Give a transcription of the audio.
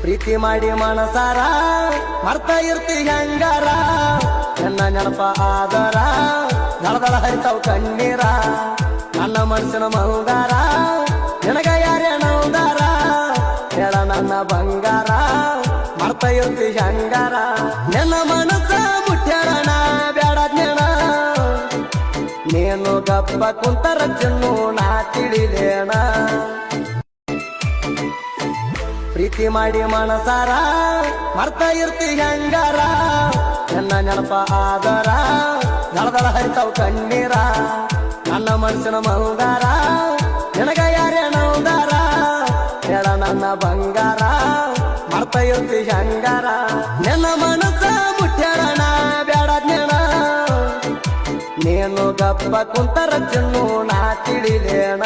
ಪ್ರೀತಿ ಮಾಡಿ ಮನಸಾರ ಮರ್ತ ಇರ್ತಿ ಹೆಂಗಾರ ನನ್ನ ನೆನಪ ಆದರ ದಳದಳ ಹರಿತಾವ್ ಕಣ್ಣೀರ ನನ್ನ ಮನಸ್ಸಿನ ಮಂಗಾರ ನಿನಗ ಯಾರೇ ನೌದಾರ ಹೇಳ ನನ್ನ ಬಂಗಾರ ಮರ್ತ ಇರ್ತಿ ಹೆಂಗಾರ ನನ್ನ ಮನಸ್ಸ ಮುಟ್ಟ್ಯಾರಣ ಬ್ಯಾಡ ಜ್ಞಾನ ನೀನು ಗಪ್ಪ ಕುಂತರ ಚಿನ್ನು ನಾ ತಿಳಿದೇಣ ಪ್ರೀತಿ ಮಾಡಿ ಮನಸಾರ ಮರ್ತ ಇರ್ತಿ ಹೆಂಗಾರ ನನ್ನ ನೆನಪ ಆದರ ದಳದಳ ಹರಿತಾವ್ ಕಣ್ಣೀರ ನನ್ನ ಮನಸ್ಸಿನ ಮಂಗಾರ ನಿನಗ ಯಾರೇ ನೌದಾರ ಹೇಳ ನನ್ನ ಬಂಗಾರ ಮರ್ತ ಇರ್ತಿ ಹೆಂಗಾರ ನನ್ನ ಮನಸ್ಸ ಮುಟ್ಟ್ಯಾರಣ ಬ್ಯಾಡ ಜ್ಞಾನ ನೀನು ಗಪ್ಪ ಕುಂತರ ಚಿನ್ನು ನಾ ತಿಳಿದೇಣ